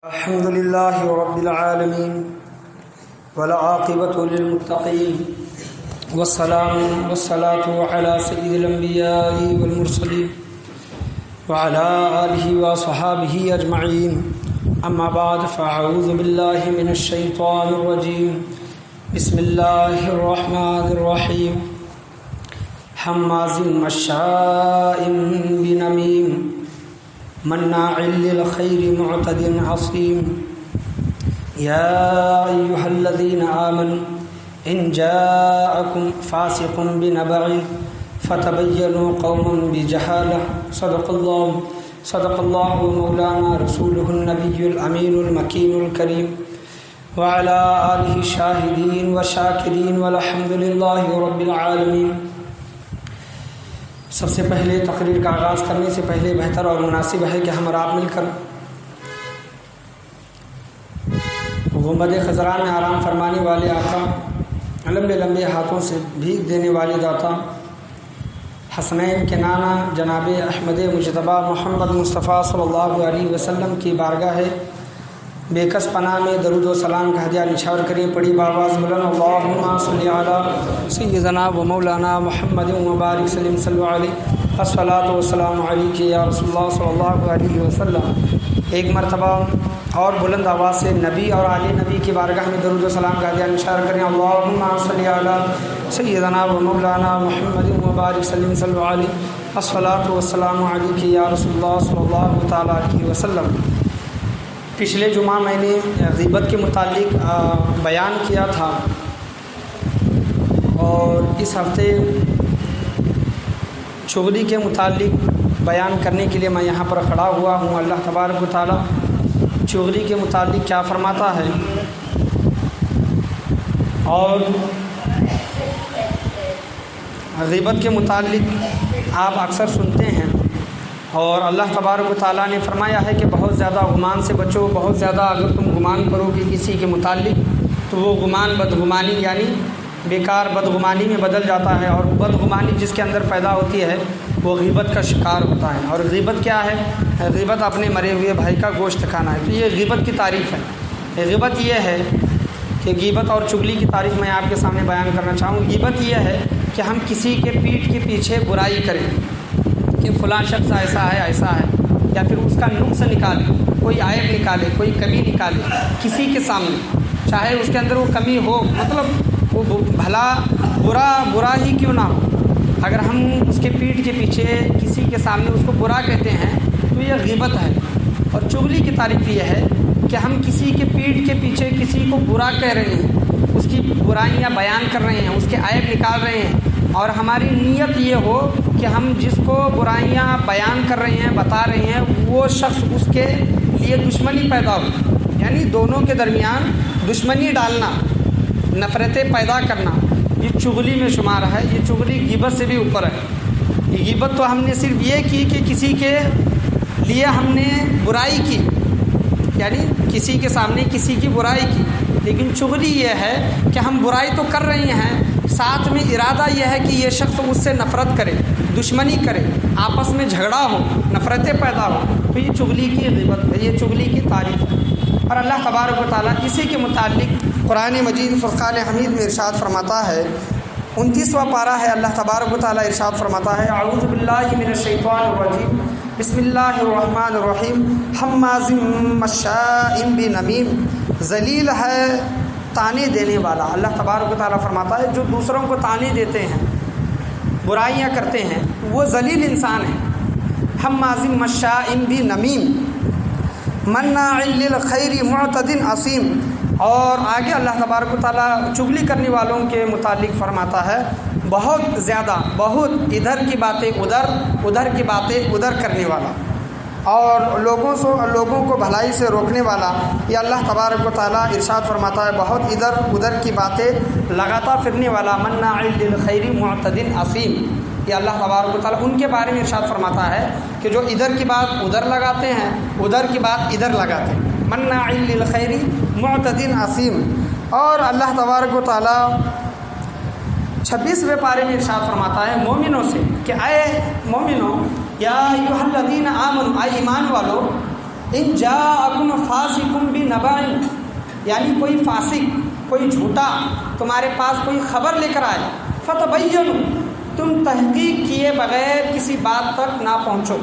الحمد لله رب العالمين والعاقبة للمتقين والصلاة على سيد الأنبياء والمرسلين وعلى آله وصحابه أجمعين. أما بعد فأعوذ بالله من الشيطان الرجيم. بسم الله الرحمن الرحيم. حماز مشاء بنميم مناع للخير معتد عصيم. يا أيها الذين آمنوا إن جاءكم فاسق بنبأ فتبينوا قوما بجهالة. صدق الله مولانا رسوله النبي الأمين المكين الكريم وعلى آله الشاهدين والشاكرين والحمد لله رب العالمین. سب سے پہلے تقریر کا آغاز کرنے سے پہلے بہتر اور مناسب ہے کہ ہم اور آپ مل کر گنبد خضراء میں آرام فرمانے والے آقا، لمبے لمبے ہاتھوں سے بھیگ دینے والے داتا، حسنین کے نانا جناب احمد مجتبیٰ محمد مصطفیٰ صلی اللہ علیہ وسلم کی بارگاہ ہے بے کس پناہ میں درود و سلام کا ہدیہ نچھاور کریں. پڑھی باواز بلند اللہم صلی علی سیدنا و مولانا محمد مبارک سلم صلی علیہ الصلاۃ والسلام علیک یا رسول اللہ صلی اللہ علیہ وسلم. ایک مرتبہ اور بلند آواز سے نبی اور علی نبی کی بارگاہ میں درود و سلام کا ہدیہ نچھاور کریں. اللہم صلی علی سیدنا و مولانا محمد مبارک سلم صلی علیہ الصلاۃ والسلام علیک یا رسول اللہ صلی اللہ تعالیٰ علیہ وسلم. پچھلے جمعہ میں نے غیبت کے متعلق بیان کیا تھا اور اس ہفتے چغلی کے متعلق بیان کرنے کے لیے میں یہاں پر کھڑا ہوا ہوں. اللہ تبارک و تعالیٰ چغلی کے متعلق کیا فرماتا ہے اور غیبت کے متعلق آپ اکثر سنتے ہیں اور اللہ تبارک و تعالیٰ نے فرمایا ہے کہ بہت زیادہ گمان سے بچو. بہت زیادہ اگر تم گمان کرو گے کسی کے متعلق تو وہ گمان بدگمانی یعنی بیکار بدگمانی میں بدل جاتا ہے اور بدگمانی جس کے اندر پیدا ہوتی ہے وہ غیبت کا شکار ہوتا ہے. اور غیبت کیا ہے؟ غیبت اپنے مرے ہوئے بھائی کا گوشت کھانا ہے. تو یہ غیبت کی تعریف ہے. غیبت یہ ہے کہ غیبت اور چغلی کی تعریف میں آپ کے سامنے بیان کرنا چاہوں. غیبت یہ ہے کہ ہم کسی کے پیٹھ کے پیچھے برائی کریں کہ فلاں شخص ایسا ہے یا پھر اس کا نقص نکالے، کوئی عیب نکالے، کوئی کمی نکالے کسی کے سامنے، چاہے اس کے اندر وہ کمی ہو، مطلب وہ بھلا برا ہی کیوں نہ ہو. اگر ہم اس کے پیٹھ کے پیچھے کسی کے سامنے اس کو برا کہتے ہیں تو یہ غیبت ہے. اور چغلی کی تعریف یہ ہے کہ ہم کسی کے پیٹھ کے پیچھے کسی کو برا کہہ رہے ہیں، اس کی برائیاں بیان کر رہے ہیں، اس کے عیب نکال رہے ہیں اور ہماری نیت یہ ہو کہ ہم جس کو برائیاں بیان کر رہے ہیں، بتا رہے ہیں، وہ شخص اس کے لیے دشمنی پیدا ہو، یعنی دونوں کے درمیان دشمنی ڈالنا، نفرتیں پیدا کرنا. یہ چغلی میں شمار ہے. یہ چغلی غیبت سے بھی اوپر ہے. یہ غیبت تو ہم نے صرف یہ کی کہ کسی کے لیے ہم نے برائی کی، یعنی کسی کے سامنے کسی کی برائی کی. لیکن چغلی یہ ہے کہ ہم برائی تو کر رہے ہیں، ساتھ میں ارادہ یہ ہے کہ یہ شخص اس سے نفرت کرے، دشمنی کرے، آپس میں جھگڑا ہو، نفرتیں پیدا ہو. تو یہ چغلی کی غیبت ہے، یہ چغلی کی تعریف ہے. اور اللہ تبارک و تعالیٰ اسی کے متعلق قرآن مجید فرقان حمید میں ارشاد فرماتا ہے. 29واں پارہ ہے. اللہ تبارک و تعالیٰ ارشاد فرماتا ہے اعوذ باللہ من الشیطان الرجیم بسم اللہ الرحمن الرحیم. حماز مشاء بنمیم، ذلیل ہے تانے دینے والا. اللہ تبارک و تعالیٰ فرماتا ہے جو دوسروں کو تانے دیتے ہیں، برائیاں کرتے ہیں، وہ ذلیل انسان ہے. حماز مشاء بنمیم مناع للخیر معتد عصیم. اور آگے اللہ تبارک و تعالیٰ چغلی کرنے والوں کے متعلق فرماتا ہے بہت زیادہ، بہت ادھر کی باتیں ادھر، ادھر کی باتیں ادھر کرنے والا اور لوگوں کو بھلائی سے روکنے والا. یہ اللہ تبارک و تعالیٰ ارشاد فرماتا ہے بہت ادھر ادھر کی باتیں لگاتا پھرنے والا. مناع للخیر معتد عصیم. یہ اللہ تبارک و تعالیٰ ان کے بارے میں ارشاد فرماتا ہے کہ جو ادھر کی بات ادھر لگاتے ہیں، ادھر کی بات ادھر لگاتے ہیں. مناع للخیر معتد عصیم. اور اللہ تبارک و تعالیٰ 26ویں پارے میں ارشاد فرماتا ہے مومنوں سے کہ اے مومنوں، یا ایھا الذین آمنوا، اے ایمان والو، ان جاءکم فاسق بِنَبَأٍ، یعنی کوئی فاسق، کوئی جھوٹا تمہارے پاس کوئی خبر لے کر آئے، فَتَبَيَّنُوا، تم تحقیق کیے بغیر کسی بات تک نہ پہنچو۔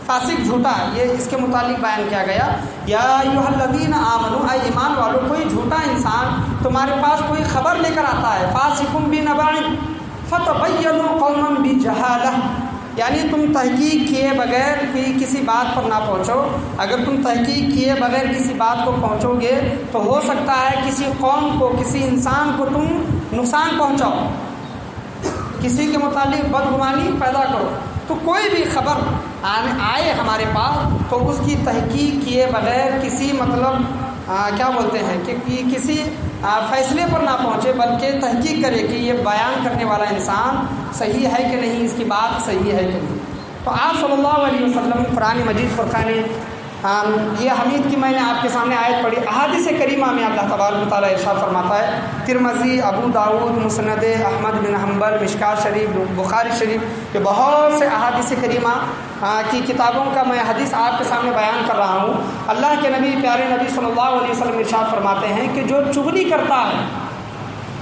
فاسق جھوٹا، یہ اس کے متعلق بیان کیا گیا، یا ایھا الذین آمنوا، اے ایمان والو، کوئی جھوٹا انسان تمہارے پاس کوئی خبر لے کر آتا ہے، فاسق بِنَبَأٍ فَتَبَيَّنُوا قَوْمًا بِجَہالَةٍ، یعنی تم تحقیق کیے بغیر کسی بات پر نہ پہنچو۔ اگر تم تحقیق کیے بغیر کسی بات کو پہنچو گے تو ہو سکتا ہے کسی قوم کو، کسی انسان کو تم نقصان پہنچاؤ، کسی کے متعلق بدگمانی پیدا کرو۔ تو کوئی بھی خبر آئے ہمارے پاس تو اس کی تحقیق کیے بغیر کسی کیا بولتے ہیں کہ کسی فیصلے پر نہ پہنچے، بلکہ تحقیق کرے کہ یہ بیان کرنے والا انسان صحیح ہے کہ نہیں، اس کی بات صحیح ہے کہ نہیں۔ تو آپ صلی اللہ علیہ وسلم قرآن مجید فرقان یہ حمید کی میں نے آپ کے سامنے آیت پڑھی، احادیث کریمہ میں اللہ تبارک و تعالیٰ ارشاد فرماتا ہے، ترمذی، ابو داؤد، مسند احمد بن حنبل، مشکات شریف، بخاری شریف، یہ بہت سے احادیث کریمہ کی کتابوں کا میں حدیث آپ کے سامنے بیان کر رہا ہوں۔ اللہ کے نبی، پیارے نبی صلی اللہ علیہ وسلم ارشاد فرماتے ہیں کہ جو چغلی کرتا ہے،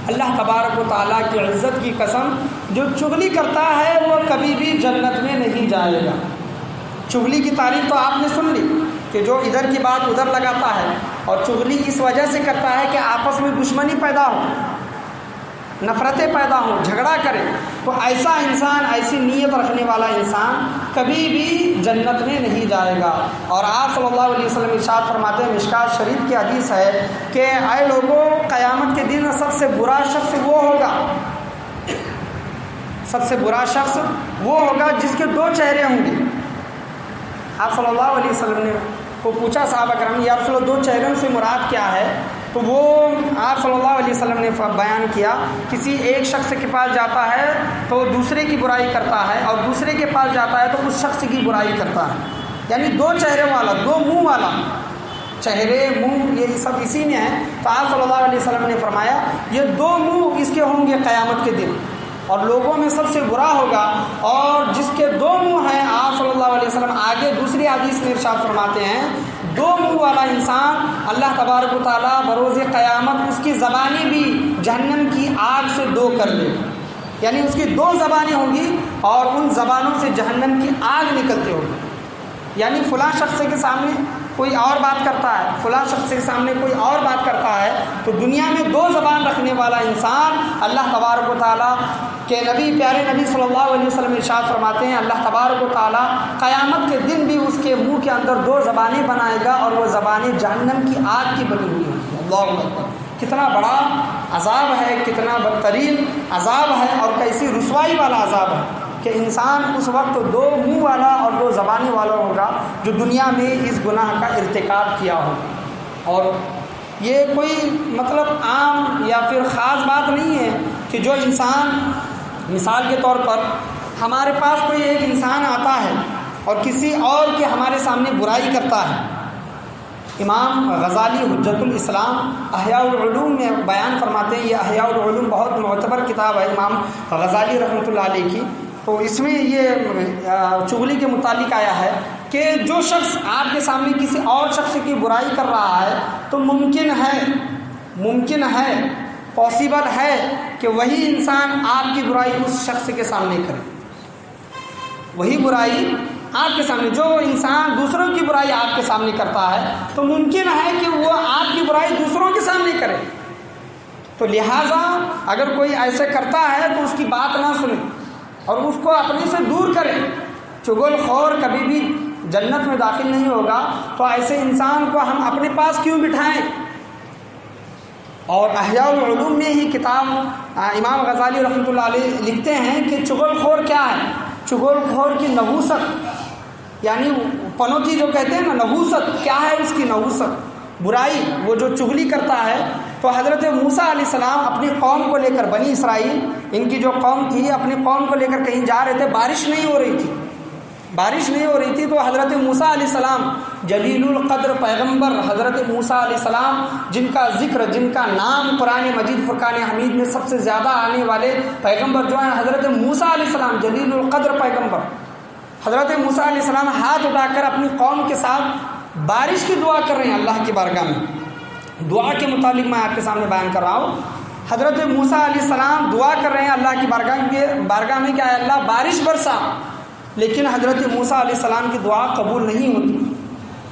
اللہ تبارک و تعالیٰ کی عزت کی قسم، جو چغلی کرتا ہے وہ کبھی بھی جنت میں نہیں جائے گا۔ چغلی کی تعریف تو آپ نے سن لی کہ جو ادھر کی بات ادھر لگاتا ہے، اور چغلی اس وجہ سے کرتا ہے کہ آپس میں دشمنی پیدا ہو، نفرتیں پیدا ہوں، جھگڑا کرے۔ تو ایسا انسان، ایسی نیت رکھنے والا انسان کبھی بھی جنت میں نہیں جائے گا۔ اور آپ صلی اللہ علیہ وسلم ارشاد فرماتے ہیں، مشکات شریف کی حدیث ہے کہ اے لوگوں، قیامت کے دن سب سے برا شخص وہ ہوگا، سب سے برا شخص وہ ہوگا جس کے دو چہرے ہوں گے۔ آپ صلی اللہ علیہ وسلم نے کو پوچھا صحابہ کرام، یا رسول اللہ، دو چہروں سے مراد کیا ہے؟ تو وہ آپ صلی اللہ علیہ وسلم نے بیان کیا، کسی ایک شخص کے پاس جاتا ہے تو دوسرے کی برائی کرتا ہے، اور دوسرے کے پاس جاتا ہے تو اس شخص کی برائی کرتا ہے، یعنی دو چہرے والا، دو منہ والا، چہرے منہ یہ سب اسی میں ہے۔ تو آپ صلی اللہ علیہ وسلم نے فرمایا یہ دو منہ اس کے ہوں گے قیامت کے دن، اور لوگوں میں سب سے برا ہوگا اور جس کے دو منہ ہیں۔ آپ صلی اللہ علیہ وسلم آگے دوسری حدیث میں ارشاد فرماتے ہیں، دو منہ والا انسان اللہ تبارک و تعالیٰ بروز قیامت اس کی زبانیں بھی جہنم کی آگ سے دو کر لے، یعنی اس کی دو زبانیں ہوں گی اور ان زبانوں سے جہنم کی آگ نکلتے ہوگی، یعنی فلاں شخص کے سامنے کوئی اور بات کرتا ہے، فلاں شخص کے سامنے کوئی اور بات کرتا ہے۔ تو دنیا میں دو زبان رکھنے والا انسان، اللہ تبارک و تعالیٰ کے نبی، پیارے نبی صلی اللہ علیہ وسلم ارشاد فرماتے ہیں، اللہ تبارک و تعالیٰ قیامت کے دن بھی اس کے منہ کے اندر دو زبانیں بنائے گا، اور وہ زبانیں جہنم کی آگ کی بنی ہوئی ہوں گی۔ اللہ اکبر! کتنا بڑا عذاب ہے، کتنا بدترین عذاب ہے، اور کیسی رسوائی والا عذاب ہے کہ انسان اس وقت دو منہ والا اور دو زبانیں والا ہوگا جو دنیا میں اس گناہ کا ارتکاب کیا ہوگا۔ اور یہ کوئی عام یا پھر خاص بات نہیں ہے کہ جو انسان، مثال کے طور پر ہمارے پاس کوئی ایک انسان آتا ہے اور کسی اور کی ہمارے سامنے برائی کرتا ہے۔ امام غزالی حجت الاسلام احیاء العلوم میں بیان فرماتے ہیں، یہ احیاء العلوم بہت معتبر کتاب ہے امام غزالی رحمۃ اللہ علیہ کی، تو اس میں یہ چغلی کے متعلق آیا ہے کہ جو شخص آپ کے سامنے کسی اور شخص کی برائی کر رہا ہے تو ممکن ہے پاسبل ہے کہ وہی انسان آپ کی برائی اس شخص کے سامنے کرے، وہی برائی آپ کے سامنے، جو انسان دوسروں کی برائی آپ کے سامنے کرتا ہے تو ممکن ہے کہ وہ آپ کی برائی دوسروں کے سامنے کرے۔ تو لہٰذا اگر کوئی ایسے کرتا ہے تو اس کی بات نہ سنیں اور اس کو اپنے سے دور کرے۔ چغل خور کبھی بھی جنت میں داخل نہیں ہوگا، تو ایسے انسان کو ہم اپنے پاس کیوں بٹھائیں؟ اور احیاء العلوم میں ہی کتاب امام غزالی رحمۃ اللہ علیہ لکھتے ہیں کہ چغل خور کیا ہے؟ چغل خور کی نحوست، یعنی پنوتی جو کہتے ہیں نا، نحوست کیا ہے اس کی؟ نحوست برائی، وہ جو چغلی کرتا ہے۔ تو حضرت موسیٰ علیہ السلام اپنی قوم کو لے کر، بنی اسرائیل ان کی جو قوم تھی، اپنی قوم کو لے کر کہیں جا رہے تھے، بارش نہیں ہو رہی تھی، تو حضرت موسیٰ علیہ السلام، جلیل القدر پیغمبر حضرت موسیٰ علیہ السلام، جن کا ذکر، جن کا نام قرآن مجید فرقان حمید میں سب سے زیادہ آنے والے پیغمبر جو ہیں حضرت موسیٰ علیہ السلام، جلیل القدر پیغمبر، حضرت موسیٰ علیہ السلام ہاتھ اٹھا کر اپنی قوم کے ساتھ بارش کی دعا کر رہے ہیں اللہ کی بارگاہ میں۔ دعا کے متعلق میں آپ کے سامنے بیان کر رہا ہوں۔ حضرت موسیٰ علیہ السلام دعا کر رہے ہیں اللہ کی بارگاہ میں کہ اے اللہ بارش برسا، لیکن حضرت موسیٰ علیہ السلام کی دعا قبول نہیں ہوتی۔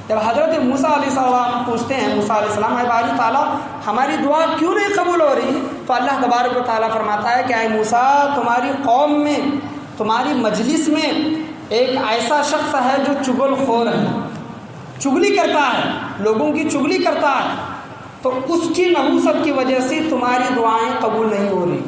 جب حضرت موسیٰ علیہ السلام پوچھتے ہیں موسیٰ علیہ السلام، اے باری تعالیٰ ہماری دعا کیوں نہیں قبول ہو رہی؟ تو اللہ تبارک و تعالیٰ فرماتا ہے کہ اے موسیٰ تمہاری قوم میں، تمہاری مجلس میں ایک ایسا شخص ہے جو چغل خور ہے، چغلی کرتا ہے، لوگوں کی چغلی کرتا ہے، تو اس کی نحوست کی وجہ سے تمہاری دعائیں قبول نہیں ہو رہی۔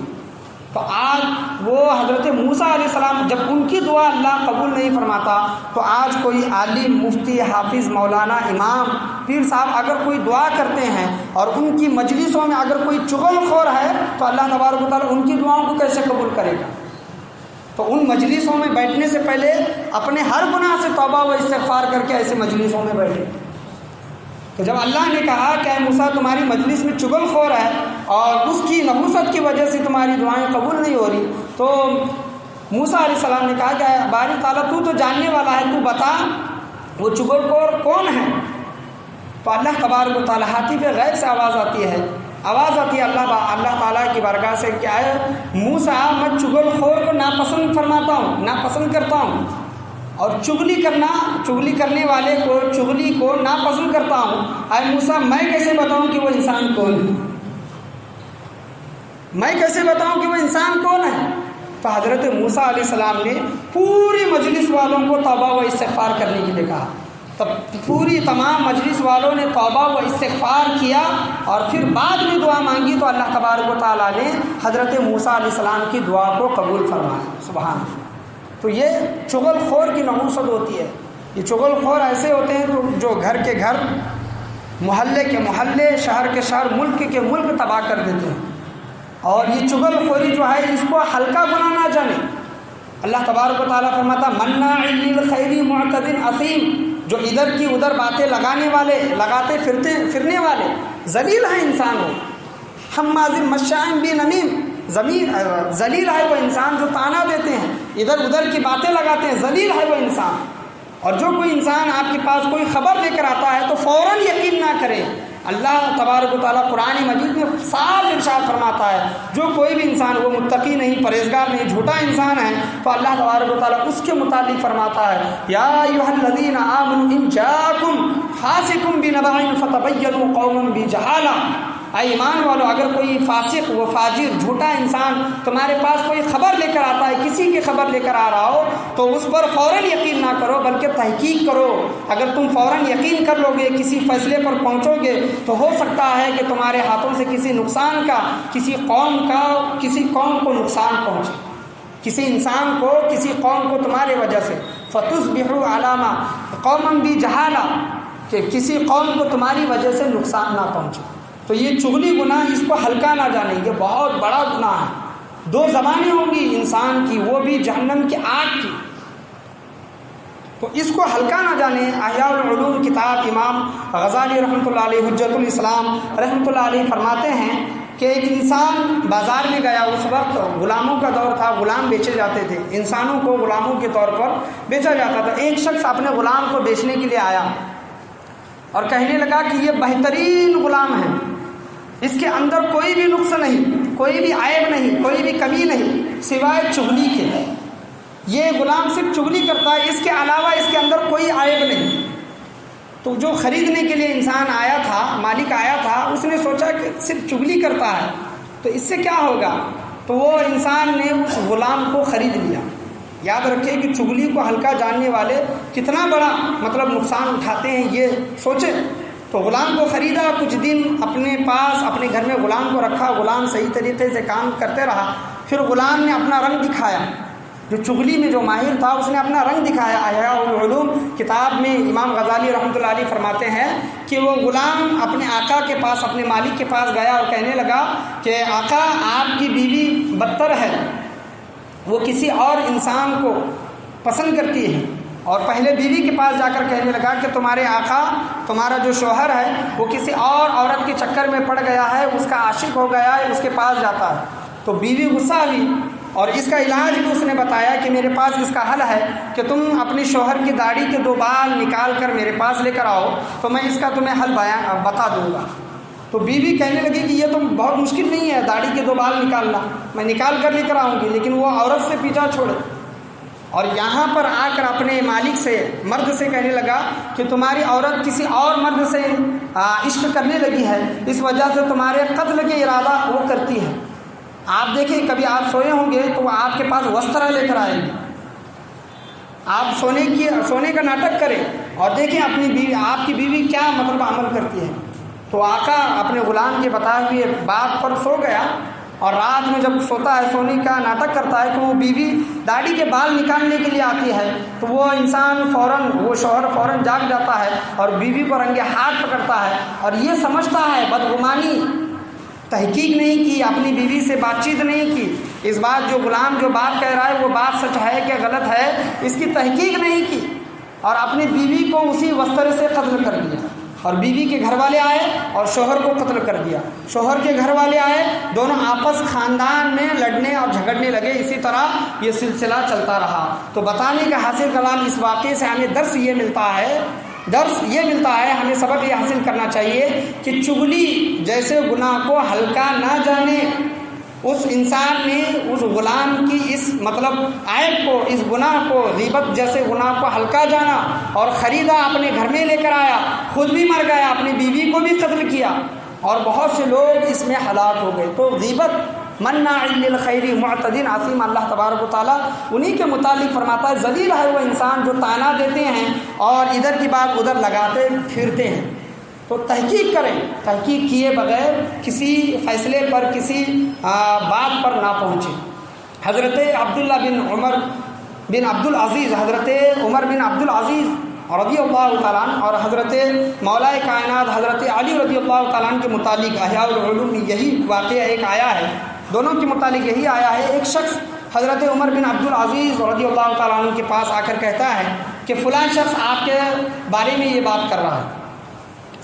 تو آج وہ حضرت موسیٰ علیہ السلام جب ان کی دعا اللہ قبول نہیں فرماتا، تو آج کوئی عالم، مفتی، حافظ، مولانا، امام، پیر صاحب اگر کوئی دعا کرتے ہیں اور ان کی مجلسوں میں اگر کوئی چغل خور ہے تو اللہ تبارک و تعالیٰ ان کی دعاؤں کو کیسے قبول کرے گا؟ تو ان مجلسوں میں بیٹھنے سے پہلے اپنے ہر گناہ سے توبہ و استغفار کر کے ایسے مجلسوں میں بیٹھے۔ تو جب اللہ نے کہا کہ اے موسیٰ تمہاری مجلس میں چغل خور ہے اور اس کی نحوست کی وجہ سے تمہاری دعائیں قبول نہیں ہو رہی، تو موسیٰ علیہ السلام نے کہا کہ باری تعالیٰ تو جاننے والا ہے، تو بتا وہ چغل خور کون ہے؟ تو اللہ تبارک و تعالیٰ ہاتھی پہ غیب سے آواز آتی ہے اللہ تعالیٰ کی بارگاہ سے، کیا ہے موسیٰ میں چغل خور کو ناپسند فرماتا ہوں، ناپسند کرتا ہوں، اور چغلی کرنے والے کو، چغلی کو ناپسند کرتا ہوں۔ اے موسیٰ میں کیسے بتاؤں کہ وہ انسان کون ہے؟ میں کیسے بتاؤں کہ وہ انسان کون ہے؟ تو حضرت موسیٰ علیہ السلام نے پوری مجلس والوں کو توبہ و استغفار کرنے کے لیے کہا۔ تب پوری تمام مجلس والوں نے توبہ و استغفار کیا اور پھر بعد میں دعا مانگی، تو اللہ تبارک و تعالیٰ نے حضرت موسیٰ علیہ السلام کی دعا کو قبول فرمایا۔ سبحان اللہ۔ تو یہ چغل خور کی نحوست ہوتی ہے۔ یہ چغل خور ایسے ہوتے ہیں جو گھر کے گھر، محلے کے محلے، شہر کے شہر، ملک کے ملک تباہ کر دیتے ہیں۔ اور یہ چغل خوری جو ہے اس کو ہلکا گناہ نہ جانے۔ اللہ تبارک و تعالیٰ فرماتا مناع للخیر معتد اثیم، جو ادھر کی ادھر باتیں لگاتے پھرنے والے ذلیل ہیں انسان ہو، حماز مشاء بنمیم، ذلیل ہے وہ انسان جو طعنہ دیتے ہیں، ادھر ادھر کی باتیں لگاتے ہیں، ذلیل ہے وہ انسان۔ اور جو کوئی انسان آپ کے پاس کوئی خبر لے کر آتا ہے تو فوراً یقین نہ کرے۔ اللہ تبارک و تعالیٰ قرآن مجید میں صاف ارشاد فرماتا ہے جو کوئی بھی انسان، وہ متقی نہیں، پرہیزگار نہیں، جھوٹا انسان ہے، تو اللہ تبارک و تعالیٰ اس کے متعلق فرماتا ہے یا ایھا الذین آمنوا ان جاءکم فاسق بنبأ فتبینوا قوم بجہالہ، اے ایمان والو اگر کوئی فاسق و فاجر جھوٹا انسان تمہارے پاس کوئی خبر لے کر آتا ہے، کسی کی خبر لے کر آ رہا ہو، تو اس پر فوراً یقین نہ کرو بلکہ تحقیق کرو۔ اگر تم فوراً یقین کر لو گے، کسی فیصلے پر پہنچو گے، تو ہو سکتا ہے کہ تمہارے ہاتھوں سے کسی نقصان کا، کسی قوم کو نقصان پہنچے، کسی انسان کو، کسی قوم کو تمہارے وجہ سے، فتصبحوا علی ما قوما بجہالہ، کہ کسی قوم کو تمہاری وجہ سے نقصان نہ پہنچے۔ تو یہ چغلی گناہ، اس کو ہلکا نہ جانے، یہ بہت بڑا گناہ ہے۔ دو زبانیں ہوں گی انسان کی، وہ بھی جہنم کی آگ کی، تو اس کو ہلکا نہ جانے۔ احیاء العلوم کتاب امام غزالی رحمۃ اللہ علیہ، حجت الاسلام رحمۃ اللہ علیہ فرماتے ہیں کہ ایک انسان بازار میں گیا، اس وقت غلاموں کا دور تھا، غلام بیچے جاتے تھے، انسانوں کو غلاموں کے طور پر بیچا جاتا تھا۔ ایک شخص اپنے غلام کو بیچنے کے لیے آیا اور کہنے لگا کہ یہ بہترین غلام ہے، اس کے اندر کوئی بھی نقص نہیں، کوئی بھی عیب نہیں، کوئی بھی کمی نہیں سوائے چغلی کے، یہ غلام صرف چغلی کرتا ہے، اس کے علاوہ اس کے اندر کوئی عیب نہیں۔ تو جو خریدنے کے لیے انسان آیا تھا، مالک آیا تھا، اس نے سوچا کہ صرف چغلی کرتا ہے تو اس سے کیا ہوگا، تو وہ انسان نے اس غلام کو خرید لیا۔ یاد رکھیں کہ چغلی کو ہلکا جاننے والے کتنا بڑا نقصان اٹھاتے ہیں، یہ سوچیں۔ تو غلام کو خریدا، کچھ دن اپنے پاس اپنے گھر میں غلام کو رکھا، غلام صحیح طریقے سے کام کرتے رہا، پھر غلام نے اپنا رنگ دکھایا، جو چغلی میں جو ماہر تھا اس نے اپنا رنگ دکھایا۔ احیاء العلوم کتاب میں امام غزالی رحمۃ اللہ علیہ فرماتے ہیں کہ وہ غلام اپنے آقا کے پاس، اپنے مالک کے پاس گیا اور کہنے لگا کہ آقا آپ کی بیوی بدتر ہے، وہ کسی اور انسان کو پسند کرتی ہے، اور پہلے بیوی کے پاس جا کر کہنے لگا کہ تمہارے آقا، تمہارا جو شوہر ہے وہ کسی اور عورت کے چکر میں پڑ گیا ہے، اس کا عاشق ہو گیا ہے، اس کے پاس جاتا ہے۔ تو بیوی غصہ ہوئی اور اس کا علاج بھی اس نے بتایا کہ میرے پاس اس کا حل ہے کہ تم اپنی شوہر کی داڑھی کے 2 بال نکال کر میرے پاس لے کر آؤ تو میں اس کا تمہیں حل بتا دوں گا۔ تو بیوی کہنے لگی کہ یہ تو بہت مشکل نہیں ہے داڑھی کے 2 بال نکالنا، میں نکال کر لے کر آؤں گی، لیکن وہ عورت سے پیچھا چھوڑے اور یہاں پر آ کر اپنے مالک سے، مرد سے کہنے لگا کہ تمہاری عورت کسی اور مرد سے عشق کرنے لگی ہے، اس وجہ سے تمہارے قتل کے ارادہ وہ کرتی ہے۔ آپ دیکھیں کبھی آپ سوئے ہوں گے تو وہ آپ کے پاس وسترا لے کر آئے گی، آپ سونے کا ناٹک کریں اور دیکھیں اپنی بیوی، آپ کی بیوی کیا مطلب عمل کرتی ہے۔ تو آقا اپنے غلام کے بتائے ہوئے بات پر سو گیا اور رات میں جب سوتا ہے سونے کا ناٹک کرتا ہے تو وہ بیوی داڑھی کے بال نکالنے کے لیے آتی ہے تو وہ انسان وہ شوہر فوراً جاگ جاتا ہے اور بیوی کو رنگے ہاتھ پکڑتا ہے اور یہ سمجھتا ہے، بدگمانی، تحقیق نہیں کی، اپنی بیوی سے بات چیت نہیں کی، اس بات جو غلام جو بات کہہ رہا ہے وہ بات سچ ہے کہ غلط ہے اس کی تحقیق نہیں کی اور اپنی بیوی کو اسی وستر سے قتل کر دیا۔ اور بیوی کے گھر والے آئے اور شوہر کو قتل کر دیا، شوہر کے گھر والے آئے، دونوں آپس خاندان میں لڑنے اور جھگڑنے لگے، اسی طرح یہ سلسلہ چلتا رہا۔ تو بتانے کا حاصل کلام اس واقعے سے ہمیں درس یہ ملتا ہے، ہمیں سبق یہ حاصل کرنا چاہیے کہ چغلی جیسے گناہ کو ہلکا نہ جانے، اس انسان نے اس غلام کی اس مطلب عیب کو، اس گناہ کو، غیبت جیسے گناہ کو ہلکا جانا اور خریدا، اپنے گھر میں لے کر آیا، خود بھی مر گیا، اپنی بیوی کو بھی قتل کیا اور بہت سے لوگ اس میں ہلاک ہو گئے۔ تو غیبت مناع للخیر معتد عصیم، اللہ تبارک و تعالیٰ انہی کے متعلق فرماتا ہے ذلیل ہے وہ انسان جو طعنہ دیتے ہیں اور ادھر کی بات ادھر لگاتے پھرتے ہیں۔ تو تحقیق کریں، تحقیق کیے بغیر کسی فیصلے پر، کسی بات پر نہ پہنچیں۔ حضرت عبداللہ بن عمر بن عبدالعزیز، حضرت عمر بن عبدالعزیز رضی اللہ تعالیٰ عنہ اور حضرت مولا کائنات حضرت علی رضی اللہ تعالیٰ عنہ کے متعلق احیاء العلوم میں یہی واقعہ ایک آیا ہے، دونوں کے متعلق یہی آیا ہے۔ ایک شخص حضرت عمر بن عبدالعزیز رضی اللہ تعالیٰ عنہ کے پاس آ کر کہتا ہے کہ فلاں شخص آپ کے بارے میں یہ بات کر رہا ہے،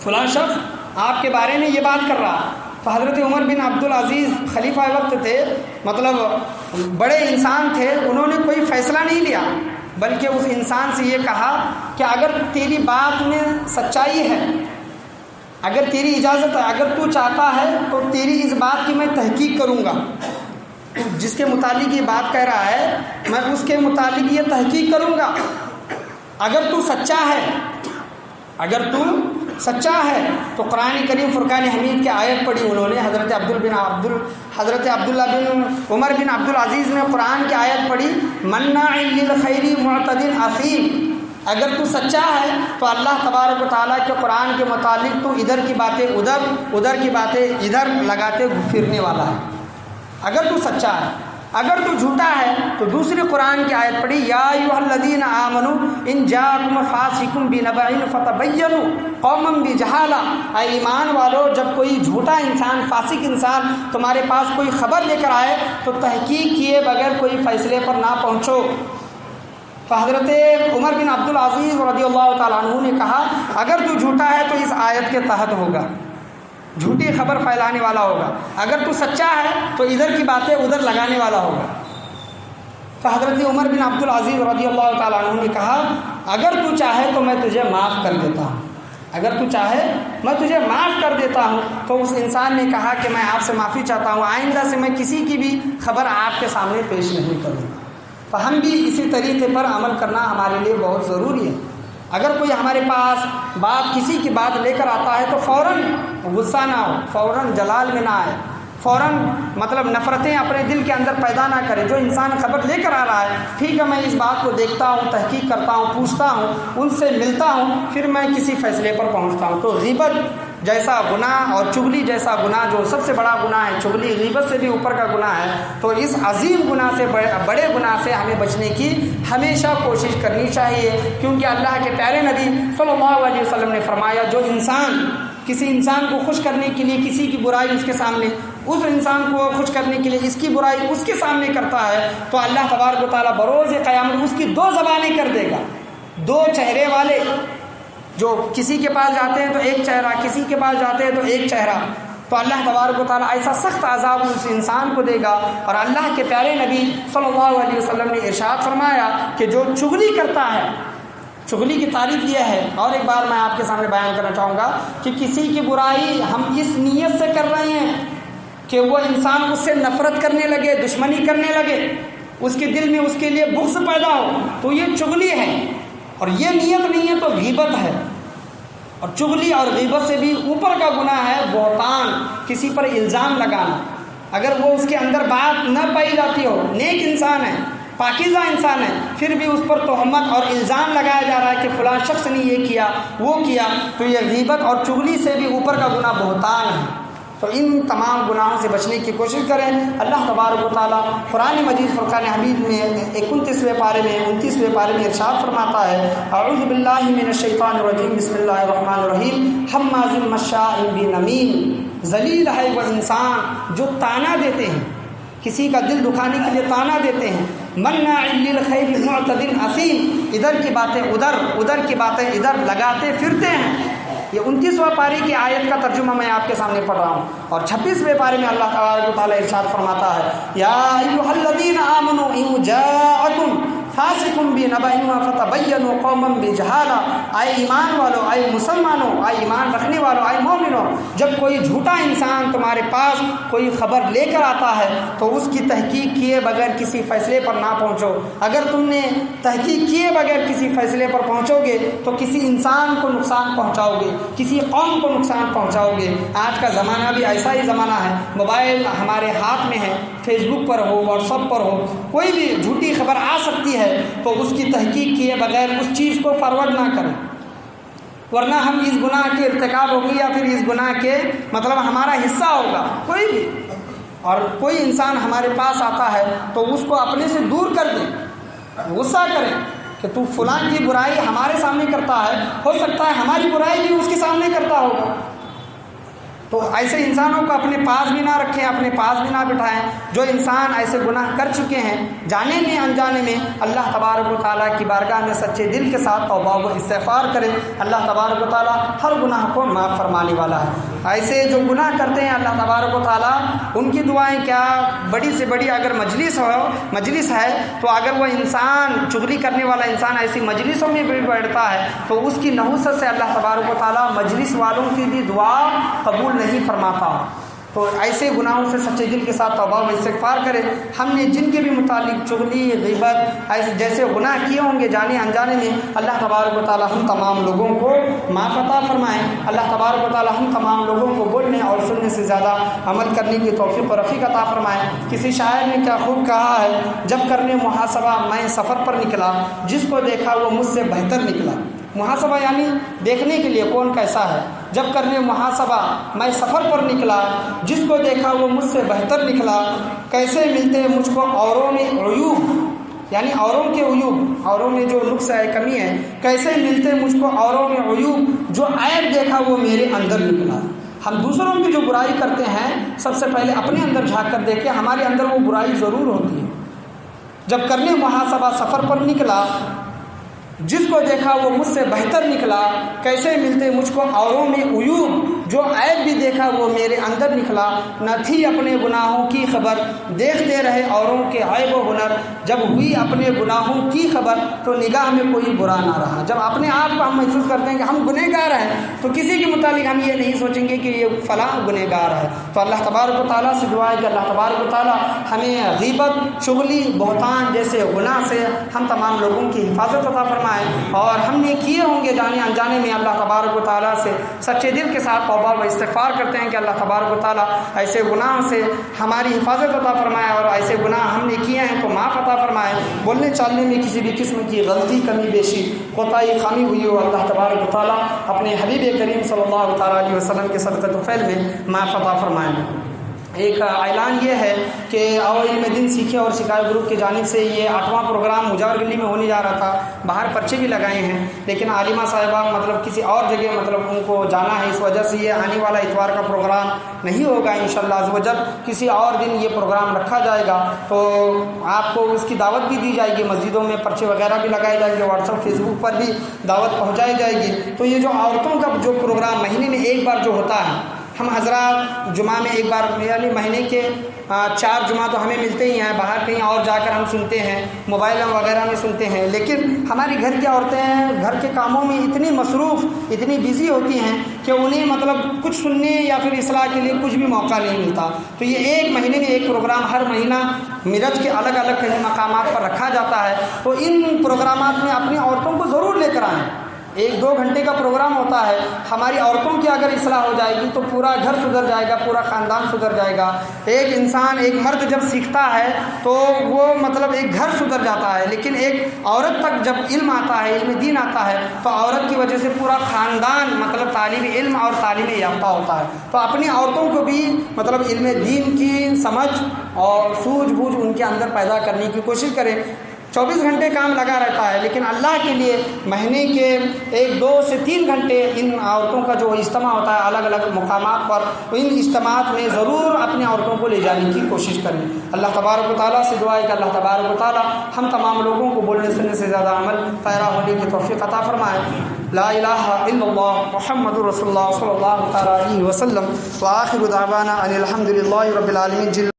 فلاں شخص آپ کے بارے میں یہ بات کر رہا ہے۔ تو حضرت عمر بن عبدالعزیز خلیفہ وقت تھے، مطلب بڑے انسان تھے، انہوں نے کوئی فیصلہ نہیں لیا بلکہ اس انسان سے یہ کہا کہ اگر تیری بات میں سچائی ہے، اگر تیری اجازت ہے، اگر تو چاہتا ہے تو تیری اس بات کی میں تحقیق کروں گا، جس کے متعلق یہ بات کہہ رہا ہے میں اس کے متعلق یہ تحقیق کروں گا، اگر تو سچا ہے تو قرآن کریم فرقان حمید کی آیت پڑھی انہوں نے، حضرت عبداللہ بن عمر بن عبدالعزیز نے قرآن کی آیت پڑھی مناع للخیر معتد عصیم، اگر تو سچا ہے تو اللہ تبارک و تعالیٰ کے قرآن کے متعلق تو ادھر کی باتیں ادھر کی باتیں ادھر لگاتے پھرنے والا ہے، اگر تو سچا ہے۔ اگر تو جھوٹا ہے تو دوسری قرآن کی آیت پڑھی یا ایھا الذین آمنوا ان جاءکم فاسق بنبأ فتبینوا قوما بجہالہ، اے ایمان والو جب کوئی جھوٹا انسان، فاسق انسان تمہارے پاس کوئی خبر لے کر آئے تو تحقیق کیے بغیر کوئی فیصلے پر نہ پہنچو۔ تو حضرت عمر بن عبدالعزیز رضی اللہ تعالیٰ عنہ نے کہا اگر تو جھوٹا ہے تو اس آیت کے تحت ہوگا، جھوٹی خبر پھیلانے والا ہوگا، اگر تو سچا ہے تو ادھر کی باتیں ادھر لگانے والا ہوگا۔ تو حضرت عمر بن عبدالعزیز رضی اللہ تعالیٰ عنہ نے کہا اگر تو چاہے تو میں تجھے معاف کر دیتا ہوں، اگر تو چاہے میں تجھے معاف کر دیتا ہوں۔ تو اس انسان نے کہا کہ میں آپ سے معافی چاہتا ہوں، آئندہ سے میں کسی کی بھی خبر آپ کے سامنے پیش نہیں کروں گا۔ تو ہم بھی اسی طریقے پر عمل کرنا ہمارے لیے بہت ضروری ہے۔ اگر کوئی ہمارے پاس کسی کی بات لے کر آتا ہے تو فوراً غصہ نہ ہو، فوراً جلال میں نہ آئے، فوراً مطلب نفرتیں اپنے دل کے اندر پیدا نہ کرے۔ جو انسان خبر لے کر آ رہا ہے ٹھیک ہے میں اس بات کو دیکھتا ہوں، تحقیق کرتا ہوں، پوچھتا ہوں، ان سے ملتا ہوں، پھر میں کسی فیصلے پر پہنچتا ہوں۔ تو غیبت جیسا گناہ اور چغلی جیسا گناہ جو سب سے بڑا گناہ ہے، چغلی غیبت سے بھی اوپر کا گناہ ہے، تو اس عظیم گناہ سے، بڑے گناہ سے ہمیں بچنے کی ہمیشہ کوشش کرنی چاہیے، کیونکہ اللہ کے پیارے نبی صلی اللہ علیہ وسلم نے فرمایا جو انسان کسی انسان کو خوش کرنے کے لیے کسی کی برائی اس کے سامنے، اس انسان کو خوش کرنے کے لیے اس کی برائی اس کے سامنے کرتا ہے تو اللہ تبارک و تعالیٰ بروز قیامت اس کی 2 زبانیں کر دے گا، 2 چہرے والے، جو کسی کے پاس جاتے ہیں تو ایک چہرہ، کسی کے پاس جاتے ہیں تو ایک چہرہ۔ تو تو اللہ تبارک و تعالیٰ ایسا سخت عذاب اس انسان کو دے گا۔ اور اللہ کے پیارے نبی صلی اللہ علیہ وسلم نے ارشاد فرمایا کہ جو چغلی کرتا ہے، چغلی کی تعریف یہ ہے، اور ایک بار میں آپ کے سامنے بیان کرنا چاہوں گا کہ کسی کی برائی ہم اس نیت سے کر رہے ہیں کہ وہ انسان اس سے نفرت کرنے لگے، دشمنی کرنے لگے، اس کے دل میں اس کے لیے بغض پیدا ہو، تو یہ چغلی ہے۔ اور یہ نیت نہیں ہے تو غیبت ہے، اور چغلی اور غیبت سے بھی اوپر کا گناہ ہے بہتان، کسی پر الزام لگانا۔ اگر وہ اس کے اندر بات نہ پائی جاتی ہو، نیک انسان ہے، پاکیزہ انسان ہے، پھر بھی اس پر تہمت اور الزام لگایا جا رہا ہے کہ فلاں شخص نے یہ کیا وہ کیا، تو یہ غیبت اور چغلی سے بھی اوپر کا گناہ بہتان ہے۔ تو ان تمام گناہوں سے بچنے کی کوشش کریں۔ اللہ تبارک و تعالیٰ قرآن مجید فرقان حمید میں 29ویں پارے میں 29ویں پارے میں ارشاد فرماتا ہے، اعوذ باللہ من الشیطان الرجیم، بسم اللہ الرحمن الرحیم، حماز مشاء بنمیم۔ ذلیل ہے وہ انسان جو تانا دیتے ہیں، کسی کا دل دکھانے کے لیے تانا دیتے ہیں، مناع للخیر معتد اثیم، ادھر کی باتیں ادھر، ادھر کی باتیں ادھر لگاتے پھرتے ہیں۔ یہ 29واں پارے کی آیت کا ترجمہ میں آپ کے سامنے پڑھ رہا ہوں، اور 26ویں پارے میں اللہ تبارک و تعالیٰ ارشاد فرماتا ہے، یا ایھا الذین آمنوا ان جاءکم فاسق بنبأ فتبینوا قوما بجہالہ، اے ایمان والو، اے مسلمانوں، اے ایمان رکھنے والوں، اے مومنوں، جب کوئی جھوٹا انسان تمہارے پاس کوئی خبر لے کر آتا ہے تو اس کی تحقیق کیے بغیر کسی فیصلے پر نہ پہنچو۔ اگر تم نے تحقیق کیے بغیر کسی فیصلے پر پہنچو گے تو کسی انسان کو نقصان پہنچاؤ گے، کسی قوم کو نقصان پہنچاؤ گے۔ آج کا زمانہ بھی ایسا ہی زمانہ ہے، موبائل ہمارے ہاتھ میں ہے، فیس بک پر ہو، واٹس ایپ پر ہو، کوئی بھی جھوٹی خبر آ سکتی ہے، تو اس کی تحقیق کیے بغیر اس چیز کو فارورڈ نہ کریں، ورنہ ہم اس گناہ کے ارتکاب ہوگی یا پھر اس گناہ کے مطلب ہمارا حصہ ہوگا کوئی بھی۔ اور کوئی انسان ہمارے پاس آتا ہے تو اس کو اپنے سے دور کر دیں، غصہ کریں کہ تو فلاں کی برائی ہمارے سامنے کرتا ہے، ہو سکتا ہے ہماری برائی بھی اس کے سامنے کرتا ہوگا۔ تو ایسے انسانوں کو اپنے پاس بھی نہ رکھیں، اپنے پاس بھی نہ بٹھائیں۔ جو انسان ایسے گناہ کر چکے ہیں جانے میں انجانے میں، اللہ تبارک و تعالیٰ کی بارگاہ میں سچے دل کے ساتھ توبہ و استغفار کریں۔ اللہ تبارک و تعالیٰ ہر گناہ کو معاف فرمانے والا ہے۔ ایسے جو گناہ کرتے ہیں اللہ تبارک و تعالیٰ ان کی دعائیں کیا بڑی سے بڑی، اگر مجلس ہے تو اگر وہ انسان چغلی کرنے والا انسان ایسی مجلسوں میں بھی بیٹھتا ہے تو اس کی نحوست سے اللہ تبارک و تعالیٰ مجلس والوں کی بھی دعا قبول نہیں فرماتا۔ تو ایسے گناہوں سے سچے دل کے ساتھ توبہ و استغفار کرے۔ ہم نے جن کے بھی متعلق چغلی، غیبت ایسے جیسے گناہ کیے ہوں گے جانے انجانے میں، اللہ تبارک و تعالیٰ ہم تمام لوگوں کو معاف عطا فرمائیں۔ اللہ تبارک و تعالیٰ ہم تمام لوگوں کو بولنے اور سننے سے زیادہ عمل کرنے کی توفیق و رفیق عطا فرمائیں۔ کسی شاعر نے کیا خوب کہا ہے، جب کرنے محاسبہ میں سفر پر نکلا، جس کو دیکھا وہ مجھ سے بہتر نکلا۔ محاسبہ یعنی دیکھنے کے لیے کون کیسا ہے۔ جب کرنے محاسبہ میں سفر پر نکلا، جس کو دیکھا وہ مجھ سے بہتر نکلا، کیسے ملتے مجھ کو اوروں میں عیوب، یعنی اوروں کے عیوب، اوروں میں جو نقص ہے، کمی ہے، کیسے ملتے مجھ کو اوروں میں عیوب، جو عیب دیکھا وہ میرے اندر نکلا۔ ہم دوسروں کی جو برائی کرتے ہیں سب سے پہلے اپنے اندر جھانک کر دیکھیں، ہمارے اندر وہ برائی ضرور ہوتی ہے۔ جب کرنے محاسبہ سفر پر نکلا، جس کو دیکھا وہ مجھ سے بہتر نکلا، کیسے ملتے مجھ کو اوروں میں عیوب، جو عیب بھی دیکھا وہ میرے اندر نکلا۔ نہ تھی اپنے گناہوں کی خبر، دیکھتے رہے اوروں کے عیب و ہنر، جب ہوئی اپنے گناہوں کی خبر تو نگاہ میں کوئی برا نہ رہا۔ جب اپنے آپ کو ہم محسوس کرتے ہیں کہ ہم گنہگار ہیں تو کسی کے متعلق ہم یہ نہیں سوچیں گے کہ یہ فلاں گنہگار ہے۔ تو اللہ تبارک و تعالیٰ سے دعا ہے کہ اللہ تبارک و تعالیٰ ہمیں غیبت، چغلی، بہتان جیسے گناہ سے ہم تمام لوگوں کی حفاظت عطا فرمائے، اور ہم نے کیے ہوں گے جانے انجانے میں، اللہ تبارک و تعالیٰ سے سچے دل کے ساتھ توبہ و استغفار کرتے ہیں کہ اللہ تبارک و تعالیٰ ایسے گناہوں سے ہماری حفاظت عطا فرمائے، اور ایسے گناہ ہم نے کیے ہیں تو معاف عطا فرمائے۔ بولنے چالنے میں کسی بھی قسم کی غلطی، کمی بیشی، کوتاہی، خامی ہوئی ہو، اللہ تبارک و تعالیٰ اپنے حبیب کریم صلی اللہ تعالیٰ علیہ وسلم کے صدقہ طفیل میں معاف عطا فرمائیں۔ ایک اعلان یہ ہے کہ آؤ علم دین سیکھیں اور سکھائے گروپ کی جانب سے یہ 8واں پروگرام مجاور گلی میں ہونے جا رہا تھا۔ باہر پرچے بھی لگائے ہیں، لیکن عالمہ صاحبہ مطلب کسی اور جگہ مطلب ان کو جانا ہے، اس وجہ سے یہ آنے والا اتوار کا پروگرام نہیں ہوگا انشاءاللہ عز و جل، کسی اور دن یہ پروگرام رکھا جائے گا۔ تو آپ کو اس کی دعوت بھی دی جائے گی، مسجدوں میں پرچے وغیرہ بھی لگائے جائیں گے، واٹس ایپ فیس بک پر بھی دعوت پہنچائی جائے گی۔ تو یہ جو عورتوں کا جو پروگرام مہینے میں ایک بار جو ہوتا ہے، ہم حضرات جمعہ میں ایک بار یعنی مہینے کے 4 جمعہ تو ہمیں ملتے ہی ہیں، باہر کہیں اور جا کر ہم سنتے ہیں، موبائل وغیرہ میں سنتے ہیں، لیکن ہماری گھر کی عورتیں گھر کے کاموں میں اتنی مصروف اتنی بزی ہوتی ہیں کہ انہیں مطلب کچھ سننے یا پھر اصلاح کے لیے کچھ بھی موقع نہیں ملتا۔ تو یہ ایک مہینے میں ایک پروگرام ہر مہینہ میرٹھ کے الگ الگ کہیں مقامات پر رکھا جاتا ہے، تو ان پروگرامات میں اپنی عورتوں کو ضرور لے کر آئیں۔ 1-2 گھنٹے کا پروگرام ہوتا ہے، ہماری عورتوں کی اگر اصلاح ہو جائے گی تو پورا گھر سدھر جائے گا، پورا خاندان سدھر جائے گا۔ ایک انسان ایک مرد جب سیکھتا ہے تو وہ مطلب ایک گھر سدھر جاتا ہے، لیکن ایک عورت تک جب علم آتا ہے، علم دین آتا ہے، تو عورت کی وجہ سے پورا خاندان مطلب طالب علم اور تعلیم یافتہ ہوتا ہے۔ تو اپنی عورتوں کو بھی مطلب علم دین کی سمجھ اور سوجھ بوجھ ان کے اندر پیدا کرنے کی کوشش کریں۔ 24 گھنٹے کام لگا رہتا ہے، لیکن اللہ کے لیے مہینے کے 1-2 سے 3 گھنٹے ان عورتوں کا جو اجتماع ہوتا ہے الگ الگ مقامات پر، ان اجتماعات میں ضرور اپنی عورتوں کو لے جانے کی کوشش کریں۔ اللہ تبارک و تعالیٰ سے دعا ہے کہ اللہ تبارک و تعالیٰ ہم تمام لوگوں کو بولنے سننے سے زیادہ عمل پیرا ہونے کی توفیق عطا فرمائے۔ لا الہ الا اللہ محمد رسول اللہ صلی اللہ علیہ وسلم، وآخر دعوانا ان الحمد للہ رب العالمین۔